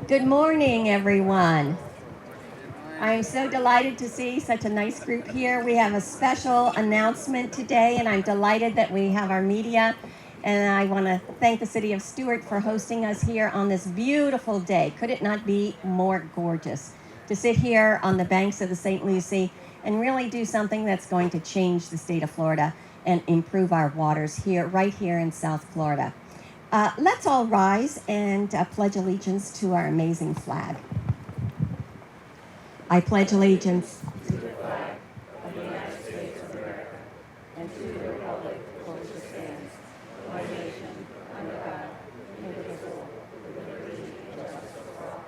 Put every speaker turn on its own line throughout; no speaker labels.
Good morning, everyone. I'm so delighted to see such a nice group here. We have a special announcement today, and I'm delighted that we have our media. And I want to thank the City of Stuart for hosting us here on this beautiful day. Could it not be more gorgeous to sit here on the banks of the St. Lucie and really do something that's going to change the state of Florida and improve our waters here, right here in South Florida. Let's all rise and pledge allegiance to our amazing flag. I pledge allegiance to the flag of the United States of America and to the republic for which it stands, one nation, under God, indivisible, with liberty and justice for all.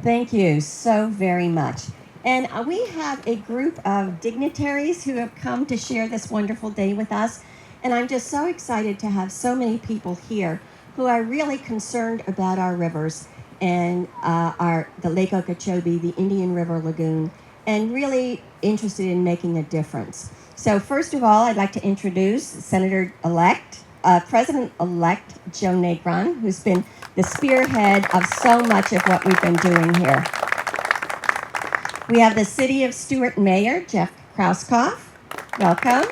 Thank you so very much. And we have a group of dignitaries who have come to share this wonderful day with us. And I'm just so excited to have so many people here who are really concerned about our rivers and the Lake Okeechobee, the Indian River Lagoon, and really interested in making a difference. So first of all, I'd like to introduce President-elect Joe Negron, who's been the spearhead of so much of what we've been doing here. We have the City of Stuart Mayor, Jeff Krauskopf. Welcome.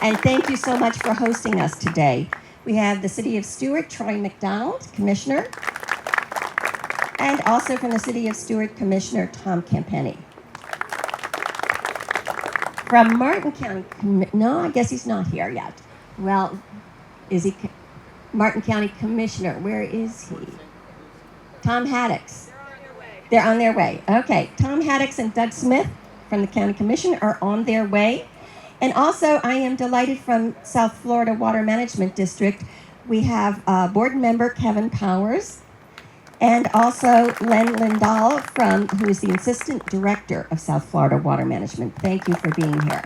And thank you so much for hosting us today. We have the City of Stuart, Troy McDonald, Commissioner. And also from the City of Stuart, Commissioner Tom Campenny. From Martin County, no, I guess he's not here yet. Well, is he Martin County Commissioner? Where is he? Tom Haddix. They're on their way. Okay, Tom Haddix and Doug Smith from the County Commission are on their way. And also, I am delighted from South Florida Water Management District. We have board member Kevin Powers, and also Len Lindahl, who is the Assistant Director of South Florida Water Management. Thank you for being here.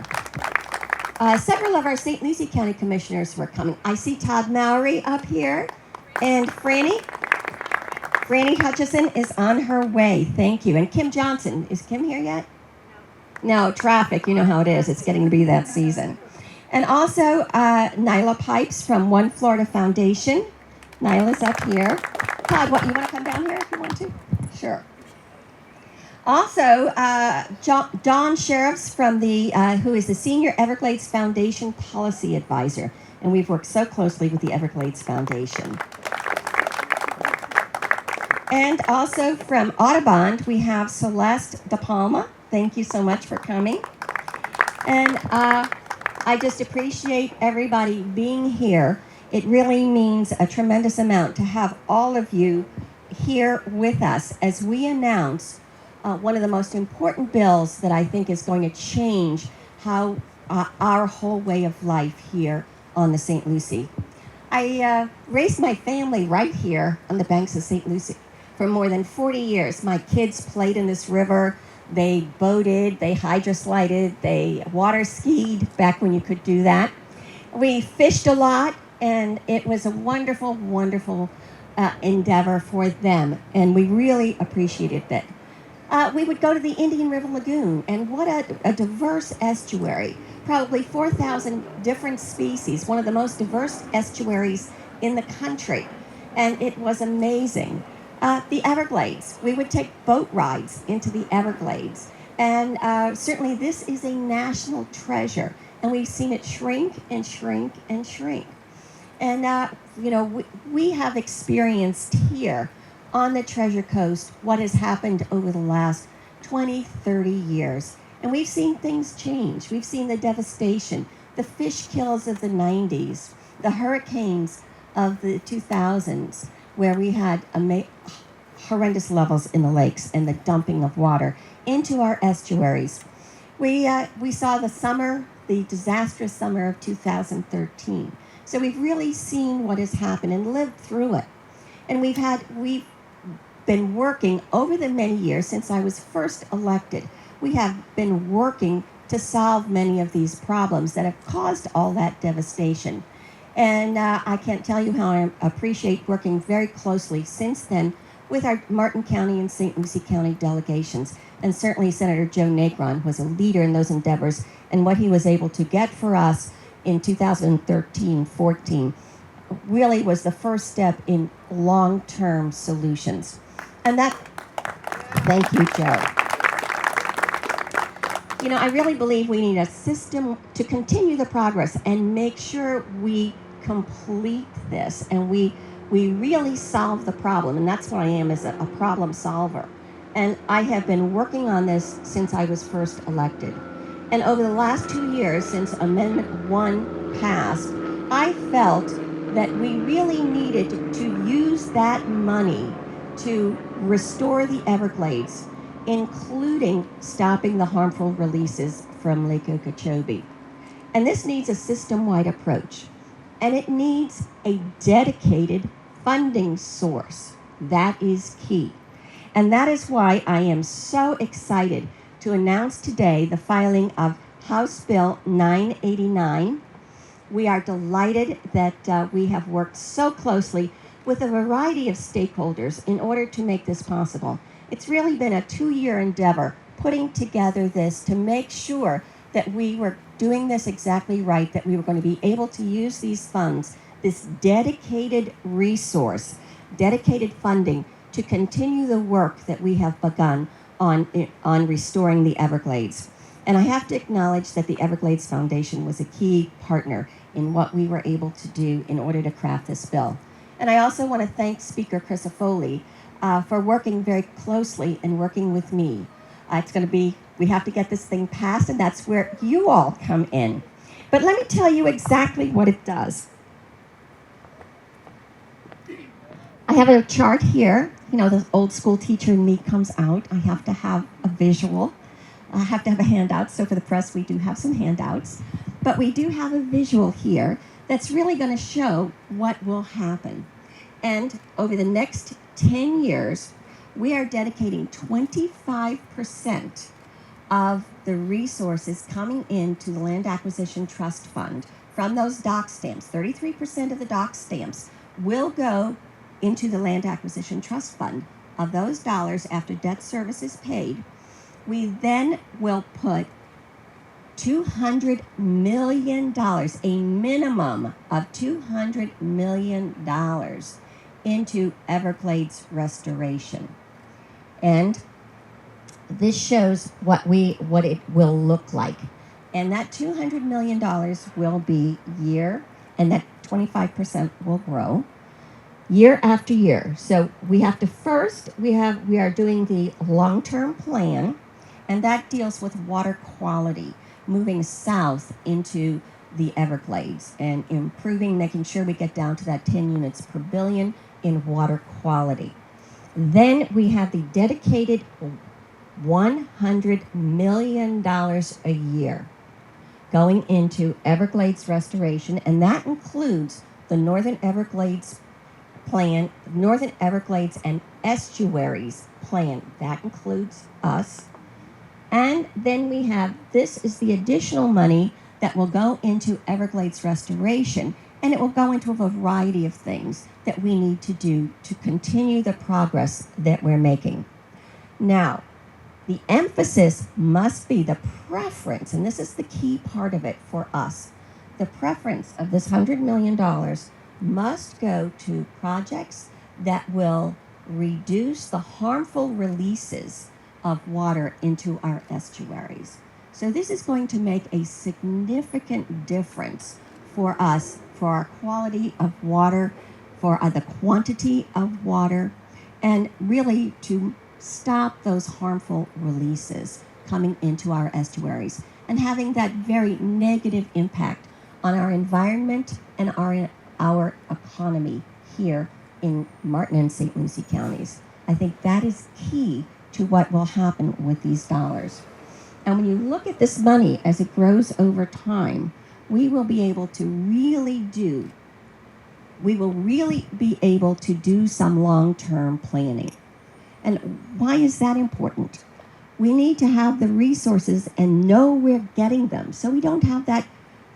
Several of our St. Lucie County Commissioners were coming. I see Todd Mowry up here, and Franny Hutchison is on her way. Thank you. And Kim Johnson. Is Kim here yet? No, traffic. You know how it is. It's getting to be that season. And also Nyla Pipes from One Florida Foundation. Nyla's up here. Todd, you want to come down here if you want to? Sure. Also, Don Sheriffs from who is the Senior Everglades Foundation Policy Advisor. And we've worked so closely with the Everglades Foundation. And also from Audubon, we have Celeste De Palma. Thank you so much for coming. And I just appreciate everybody being here. It really means a tremendous amount to have all of you here with us as we announce one of the most important bills that I think is going to change how our whole way of life here on the St. Lucie. I raised my family right here on the banks of St. Lucie for more than 40 years. My kids played in this river. They boated, they hydroslided, they water skied back when you could do that. We fished a lot, and it was a wonderful, wonderful endeavor for them, and we really appreciated it. We would go to the Indian River Lagoon, and what a diverse estuary. Probably 4,000 different species, one of the most diverse estuaries in the country, and it was amazing. The Everglades, we would take boat rides into the Everglades. And certainly this is a national treasure. And we've seen it shrink and shrink and shrink. And, we have experienced here on the Treasure Coast what has happened over the last 20, 30 years. And we've seen things change. We've seen the devastation, the fish kills of the 90s, the hurricanes of the 2000s, where we had horrendous levels in the lakes and the dumping of water into our estuaries. We saw the disastrous summer of 2013. So we've really seen what has happened and lived through it. And we've been working over the many years since I was first elected. We have been working to solve many of these problems that have caused all that devastation. And I can't tell you how I appreciate working very closely since then with our Martin County and St. Lucie County delegations. And certainly Senator Joe Negron was a leader in those endeavors, and what he was able to get for us in 2013-14 really was the first step in long-term solutions. And that, thank you, Joe. You know, I really believe we need a system to continue the progress and make sure we complete this and we really solve the problem. And that's what I am, as a problem solver. And I have been working on this since I was first elected. And over the last 2 years, since Amendment 1 passed, I felt that we really needed to use that money to restore the Everglades, including stopping the harmful releases from Lake Okeechobee. And this needs a system-wide approach. And it needs a dedicated funding source. That is key. And that is why I am so excited to announce today the filing of House Bill 989. We are delighted that we have worked so closely with a variety of stakeholders in order to make this possible. It's really been a 2-year endeavor putting together this to make sure that we were doing this exactly right, that we were going to be able to use these funds, this dedicated resource, dedicated funding, to continue the work that we have begun on restoring the Everglades. And I have to acknowledge that the Everglades Foundation was a key partner in what we were able to do in order to craft this bill. And I also want to thank Speaker Crisafulli for working very closely and working with me. It's going to be, we have to get this thing passed, and that's where you all come in. But let me tell you exactly what it does. I have a chart here. You know, the old school teacher in me comes out. I have to have a visual. I have to have a handout. So for the press, we do have some handouts. But we do have a visual here that's really going to show what will happen. And over the next 10 years, we are dedicating 25% of the resources coming into the Land Acquisition Trust Fund from those dock stamps. 33% of the dock stamps will go into the Land Acquisition Trust Fund. Of those dollars, after debt service is paid, we then will put $200 million, a minimum of $200 million, into Everglades restoration. And this shows what it will look like. And that $200 million will be year, and that 25% will grow year after year. So we have to first, we are doing the long-term plan, and that deals with water quality, moving south into the Everglades and improving, making sure we get down to that 10 units per billion in water quality. Then we have the dedicated $100 million a year going into Everglades restoration, and that includes the Northern Everglades plan, Northern Everglades and Estuaries plan. That includes us. And then we have, this is the additional money that will go into Everglades restoration, and it will go into a variety of things that we need to do to continue the progress that we're making. Now, the emphasis must be the preference, and this is the key part of it for us. The preference of this $100 million must go to projects that will reduce the harmful releases of water into our estuaries. So this is going to make a significant difference for us, for our quality of water, for the quantity of water, and really to stop those harmful releases coming into our estuaries and having that very negative impact on our environment and our economy here in Martin and St. Lucie counties. I think that is key to what will happen with these dollars. And when you look at this money as it grows over time, we will be able to really do some long-term planning. And why is that important? We need to have the resources and know we're getting them, so we don't have that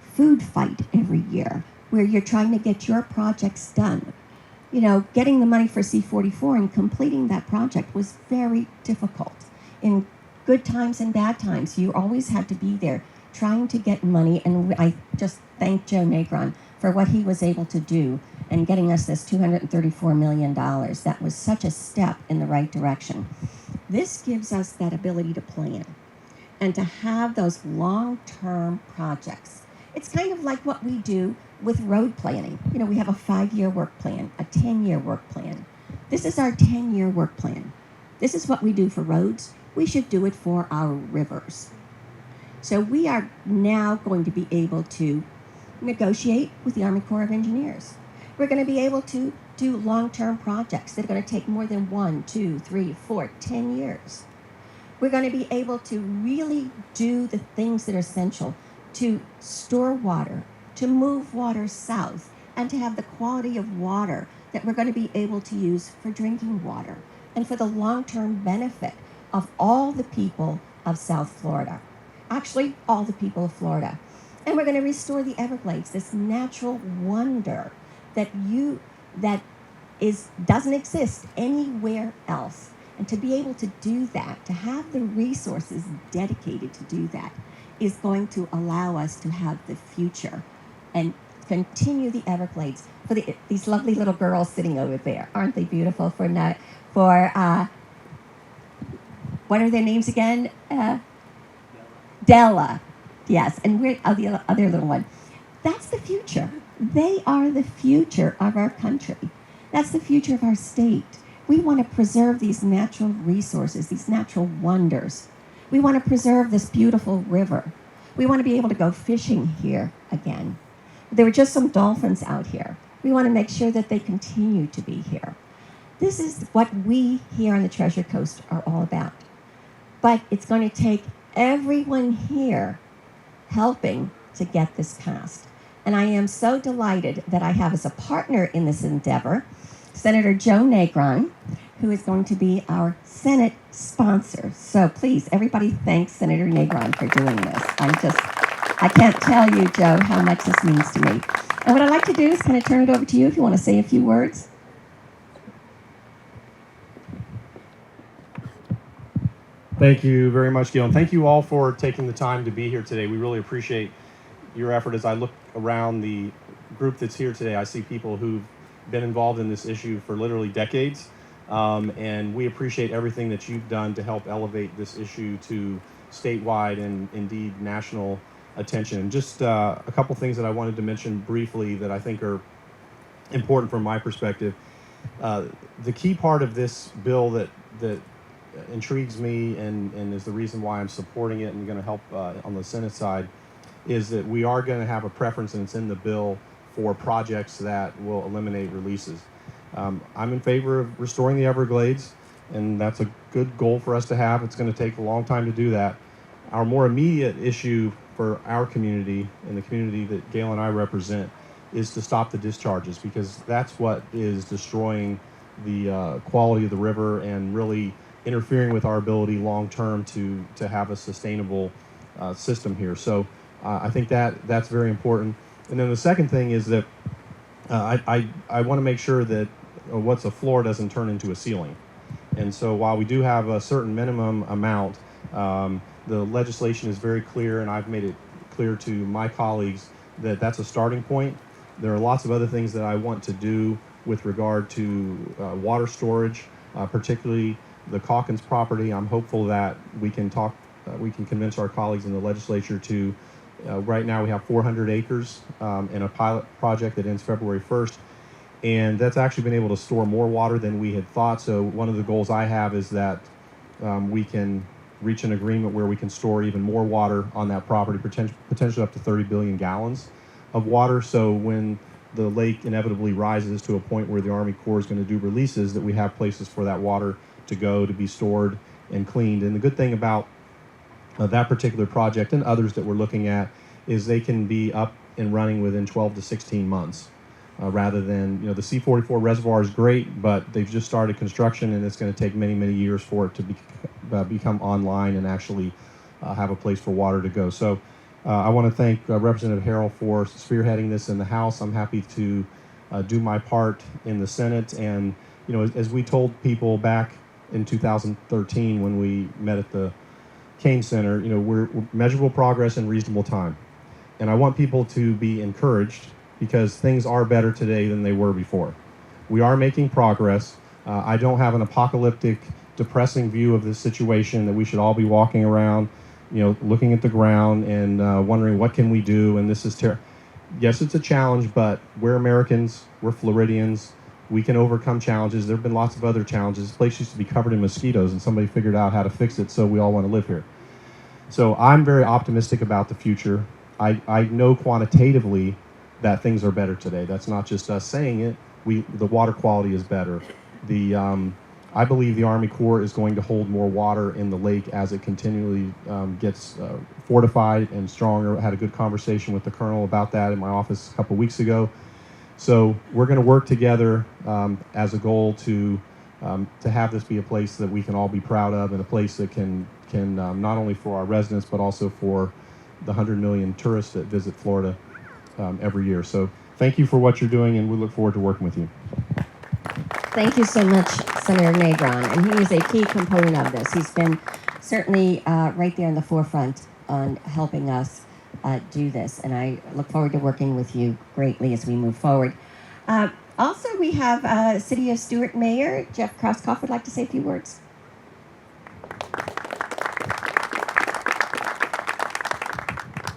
food fight every year where you're trying to get your projects done. You know, getting the money for C-44 and completing that project was very difficult. In good times and bad times, you always had to be there trying to get money, and I just thank Joe Negron for what he was able to do and getting us this $234 million. That was such a step in the right direction. This gives us that ability to plan and to have those long-term projects. It's kind of like what we do with road planning. You know, we have a 5-year work plan, a 10-year work plan. This is our 10-year work plan. This is what we do for roads. We should do it for our rivers. So we are now going to be able to negotiate with the Army Corps of Engineers. We're going to be able to do long-term projects that are going to take more than 1, 2, 3, 4, 10 years. We're going to be able to really do the things that are essential to store water, to move water south, and to have the quality of water that we're going to be able to use for drinking water and for the long-term benefit of all the people of South Florida. Actually, all the people of Florida. And we're going to restore the Everglades, this natural wonder that doesn't exist anywhere else. And to be able to do that, to have the resources dedicated to do that, is going to allow us to have the future and continue the Everglades. For these lovely little girls sitting over there, aren't they beautiful? What are their names again? Della. Yes, and we're the other little one. That's the future. They are the future of our country. That's the future of our state. We want to preserve these natural resources, these natural wonders. We want to preserve this beautiful river. We want to be able to go fishing here again. There were just some dolphins out here. We want to make sure that they continue to be here. This is what we here on the Treasure Coast are all about. But it's going to take everyone here helping to get this passed. And I am so delighted that I have as a partner in this endeavor Senator Joe Negron, who is going to be our Senate sponsor. So please, everybody thank Senator Negron for doing this. I can't tell you, Joe, how much this means to me. And what I'd like to do is kind of turn it over to you if you want to say a few words.
Thank you very much, Gayle, and thank you all for taking the time to be here today. We really appreciate your effort. As I look around the group that's here today, I see people who've been involved in this issue for literally decades, and we appreciate everything that you've done to help elevate this issue to statewide and indeed national attention. And just a couple things that I wanted to mention briefly that I think are important from my perspective. The key part of this bill that intrigues me and is the reason why I'm supporting it and going to help on the Senate side is that we are going to have a preference, and it's in the bill, for projects that will eliminate releases. I'm in favor of restoring the Everglades, and that's a good goal for us to have. It's going to take a long time to do that. Our more immediate issue for our community and the community that Gayle and I represent is to stop the discharges, because that's what is destroying the quality of the river and really interfering with our ability long-term to have a sustainable system here. So I think that's very important. And then the second thing is that I want to make sure that what's a floor doesn't turn into a ceiling. And so while we do have a certain minimum amount, the legislation is very clear, and I've made it clear to my colleagues that that's a starting point. There are lots of other things that I want to do with regard to water storage, particularly the Calkins property. I'm hopeful that we can convince our colleagues in the legislature to, right now we have 400 acres in a pilot project that ends February 1st, and that's actually been able to store more water than we had thought. So one of the goals I have is that we can reach an agreement where we can store even more water on that property, potentially up to 30 billion gallons of water. So when the lake inevitably rises to a point where the Army Corps is going to do releases, that we have places for that water to go, to be stored and cleaned. And the good thing about that particular project and others that we're looking at is they can be up and running within 12 to 16 months. Rather than, the C-44 reservoir is great, but they've just started construction, and it's going to take many, many years for it to become online and actually have a place for water to go. So I want to thank Representative Harrell for spearheading this in the House. I'm happy to do my part in the Senate. And, as we told people back in 2013 when we met at the Kane Center, we're measurable progress in reasonable time. And I want people to be encouraged, because things are better today than they were before. We are making progress. I don't have an apocalyptic, depressing view of this situation that we should all be walking around, looking at the ground and wondering what can we do, and this is terrible. Yes, it's a challenge, but we're Americans, we're Floridians, we can overcome challenges. There have been lots of other challenges. This place used to be covered in mosquitoes, and somebody figured out how to fix it, so we all want to live here. So I'm very optimistic about the future. I know quantitatively that things are better today. That's not just us saying it. The water quality is better. I believe the Army Corps is going to hold more water in the lake as it continually gets fortified and stronger. I had a good conversation with the colonel about that in my office a couple weeks ago. So we're going to work together as a goal to have this be a place that we can all be proud of, and a place that can not only for our residents but also for the 100 million tourists that visit Florida every year. So thank you for what you're doing, and we look forward to working with you.
Thank you so much, Senator Negron, and he is a key component of this. He's been certainly right there in the forefront on helping us do this, and I look forward to working with you greatly as we move forward. Also, we have City of Stuart Mayor Jeff Krauskopf would like to say a few words.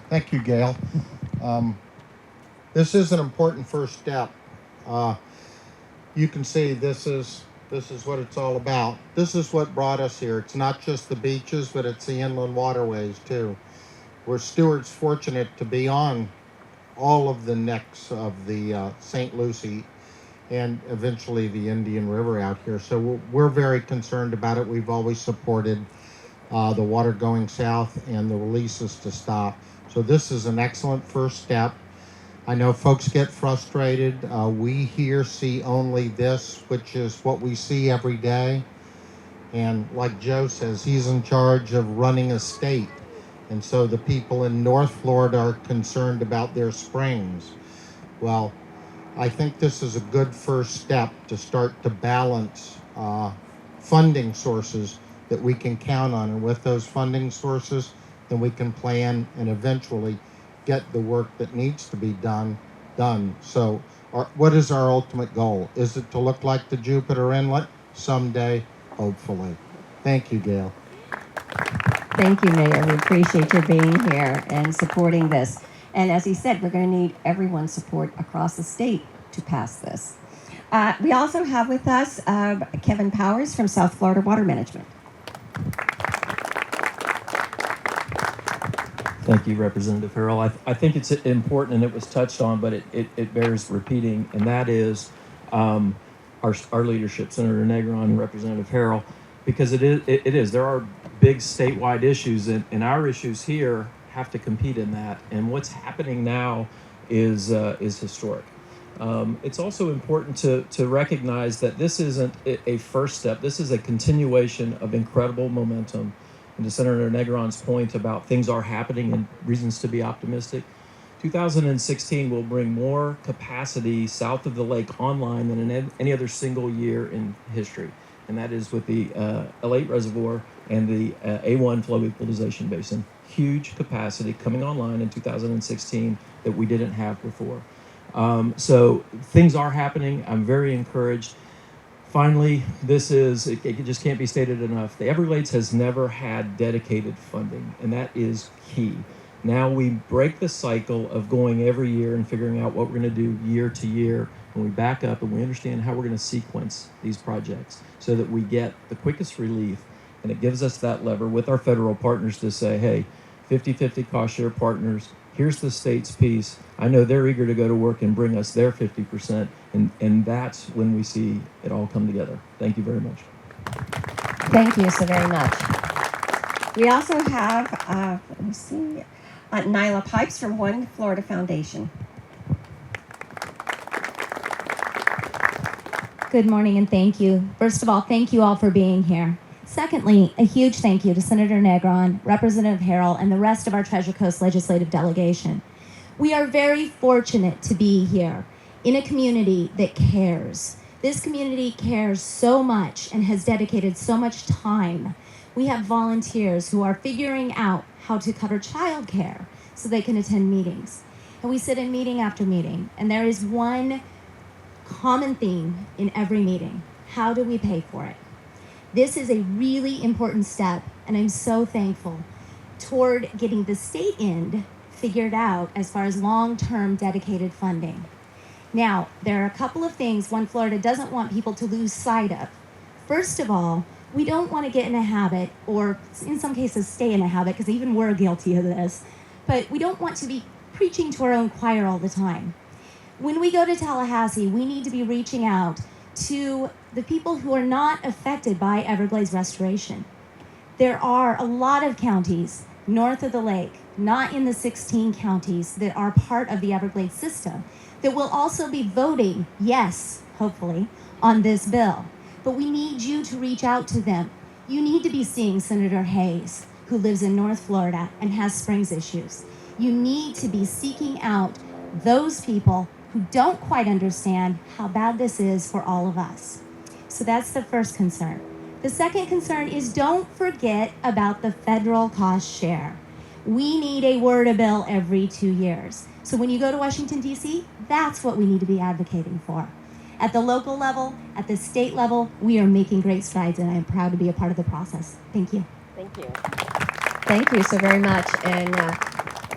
Thank you, Gayle. This is an important first step. You can see this is what it's all about. This is what brought us here. It's not just the beaches, but it's the inland waterways too. We're stewards fortunate to be on all of the necks of the St. Lucie and eventually the Indian River out here. So we're very concerned about it. We've always supported the water going south and the releases to stop. So this is an excellent first step. I know folks get frustrated. We here see only this, which is what we see every day. And like Joe says, he's in charge of running a state. And so the people in North Florida are concerned about their springs. Well, I think this is a good first step to start to balance funding sources that we can count on. And with those funding sources, then we can plan and eventually get the work that needs to be done. So what is our ultimate goal? Is it to look like the Jupiter Inlet? Someday, hopefully. Thank you, Gayle.
Thank you, Mayor. We appreciate your being here and supporting this. And as he said, we're going to need everyone's support across the state to pass this. We also have with us Kevin Powers from South Florida Water Management.
Thank you, Representative Harrell. I think it's important, and it was touched on, but it bears repeating, and that is our leadership, Senator Negron and Representative Harrell, because it is. There are big statewide issues, and our issues here have to compete in that. And what's happening now is historic. It's also important to recognize that this isn't a first step. This is a continuation of incredible momentum. And to Senator Negron's point about things are happening and reasons to be optimistic, 2016 will bring more capacity south of the lake online than in any other single year in history. And that is with the L8 reservoir and the A1 flow equalization basin. Huge capacity coming online in 2016 that we didn't have before. So things are happening. I'm very encouraged. Finally, it just can't be stated enough. The Everglades has never had dedicated funding, and that is key. Now we break the cycle of going every year and figuring out what we're going to do year to year, and we back up and we understand how we're going to sequence these projects so that we get the quickest relief, and it gives us that lever with our federal partners to say, hey, 50-50 cost share partners, here's the state's piece. I know they're eager to go to work and bring us their 50%, and that's when we see it all come together. Thank you very much.
Thank you so very much. We also have, Nyla Pipes from One Florida Foundation.
Good morning and thank you. First of all, thank you all for being here. Secondly, a huge thank you to Senator Negron, Representative Harrell, and the rest of our Treasure Coast legislative delegation. We are very fortunate to be here in a community that cares. This community cares so much and has dedicated so much time. We have volunteers who are figuring out how to cover childcare so they can attend meetings. And we sit in meeting after meeting, and there is one common theme in every meeting. How do we pay for it? This is a really important step, and I'm so thankful toward getting the state end figured out as far as long-term dedicated funding. Now, there are a couple of things One Florida doesn't want people to lose sight of. First of all, we don't want to get in a habit, or in some cases stay in a habit, because even we're guilty of this, but we don't want to be preaching to our own choir all the time. When we go to Tallahassee, we need to be reaching out to the people who are not affected by Everglades restoration. There are a lot of counties north of the lake, not in the 16 counties that are part of the Everglades system, that will also be voting yes, hopefully, on this bill. But we need you to reach out to them. You need to be seeing Senator Hayes, who lives in North Florida and has Springs issues. You need to be seeking out those people who don't quite understand how bad this is for all of us. So that's the first concern. The second concern is don't forget about the federal cost share. We need a WRDA bill every 2 years. So when you go to Washington, D.C., that's what we need to be advocating for. At the local level, at the state level, we are making great strides, and I am proud to be a part of the process. Thank you.
Thank you. Thank you so very much. And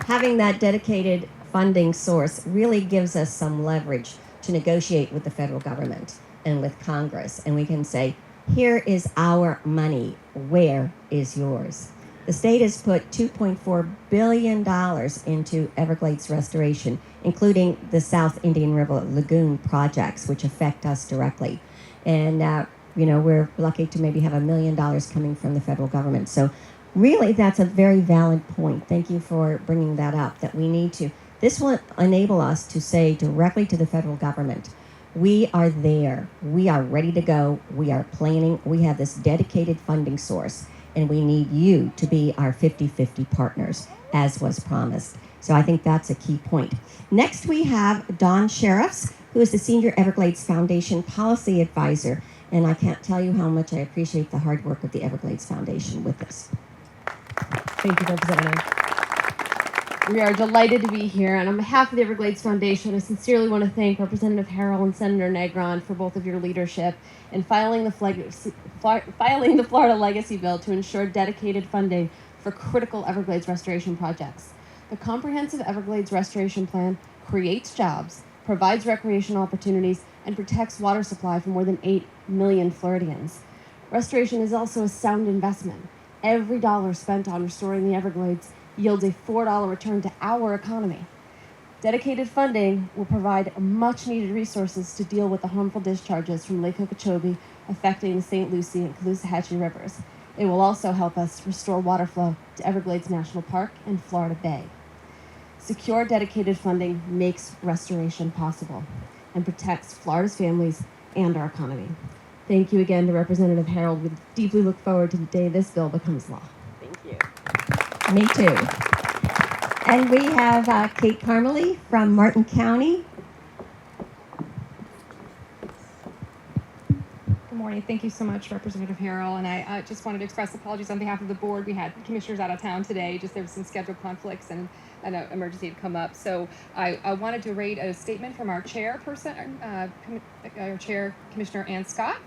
having that dedicated funding source really gives us some leverage to negotiate with the federal government and with Congress. And we can say, here is our money. Where is yours? The state has put $2.4 billion into Everglades restoration, including the South Indian River Lagoon projects, which affect us directly. And, we're lucky to maybe have $1 million coming from the federal government. So really, that's a very valid point. Thank you for bringing that up, that we need to. This will enable us to say directly to the federal government, we are there. We are ready to go. We are planning. We have this dedicated funding source, and we need you to be our 50-50 partners, as was promised. So I think that's a key point. Next, we have Dawn Sheriffs, who is the Senior Everglades Foundation Policy Advisor, and I can't tell you how much I appreciate the hard work of the Everglades Foundation with this.
Thank you, Representative. We are delighted to be here, and on behalf of the Everglades Foundation, I sincerely want to thank Representative Harrell and Senator Negron for both of your leadership in filing the Florida Legacy Bill to ensure dedicated funding for critical Everglades restoration projects. The Comprehensive Everglades Restoration Plan creates jobs, provides recreational opportunities, and protects water supply for more than 8 million Floridians. Restoration is also a sound investment. Every dollar spent on restoring the Everglades yields a $4 return to our economy. Dedicated funding will provide much-needed resources to deal with the harmful discharges from Lake Okeechobee affecting the St. Lucie and Caloosahatchee rivers. It will also help us restore water flow to Everglades National Park and Florida Bay. Secure dedicated funding makes restoration possible and protects Florida's families and our economy. Thank you again to Representative Harrell. We deeply look forward to the day this bill becomes law.
Thank you. Me too. And we have Kate Carmely from Martin County.
Good morning. Thank you so much, Representative Harrell. And I just wanted to express apologies on behalf of the board. We had commissioners out of town today. There was some scheduled conflicts and an emergency had come up. So I wanted to read a statement from our chairperson, our chair, Commissioner Ann Scott.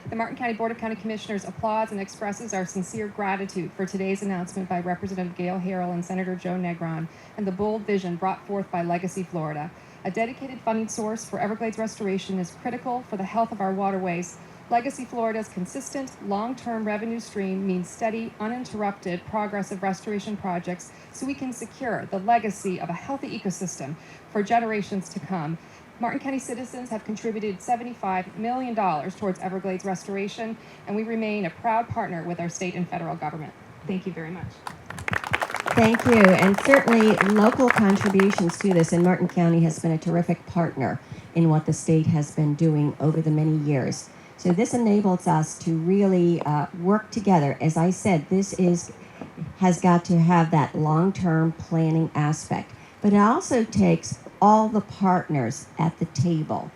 The Martin County Board of County Commissioners applauds and expresses our sincere gratitude for today's announcement by Representative Gayle Harrell and Senator Joe Negron and the bold vision brought forth by Legacy Florida. A dedicated funding source for Everglades restoration is critical for the health of our waterways. Legacy Florida's consistent, long-term revenue stream means steady, uninterrupted progress of restoration projects so we can secure the legacy of a healthy ecosystem for generations to come. Martin County citizens have contributed $75 million towards Everglades restoration, and we remain a proud partner with our state and federal government. Thank you very much.
Thank you. And certainly local contributions to this, and Martin County has been a terrific partner in what the state has been doing over the many years. So this enables us to really work together. As I said, this has got to have that long-term planning aspect, but it also takes all the partners at the table,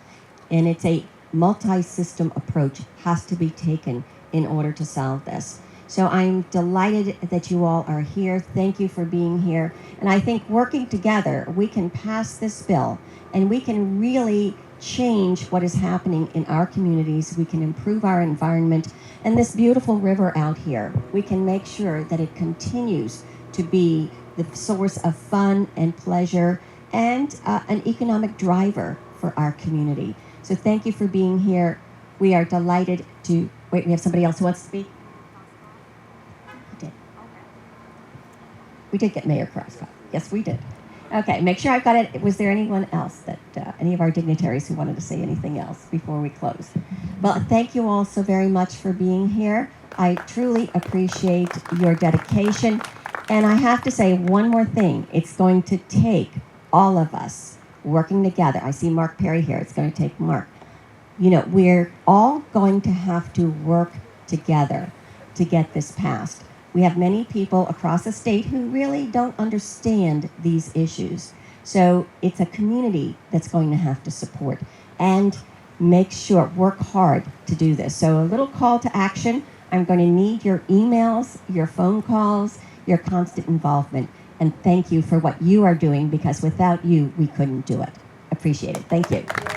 and it's a multi-system approach has to be taken in order to solve this. So I'm delighted that you all are here. Thank you for being here. And I think working together, we can pass this bill and we can really change what is happening in our communities. We can improve our environment and this beautiful river out here. We can make sure that it continues to be the source of fun and pleasure and an economic driver for our community. So thank you for being here. We are delighted to, wait, we have somebody else who wants to speak? We did get Mayor Crosscut. Yes, we did. Okay, make sure I've got it. Was there anyone else that, any of our dignitaries who wanted to say anything else before we close? Well, thank you all so very much for being here. I truly appreciate your dedication. And I have to say one more thing. It's going to take all of us working together. I see Mark Perry here. It's going to take Mark. You know, we're all going to have to work together to get this passed. We have many people across the state who really don't understand these issues. So it's a community that's going to have to support and make sure, work hard to do this. So a little call to action. I'm going to need your emails, your phone calls, your constant involvement. And thank you for what you are doing, because without you, we couldn't do it. Appreciate it. Thank you.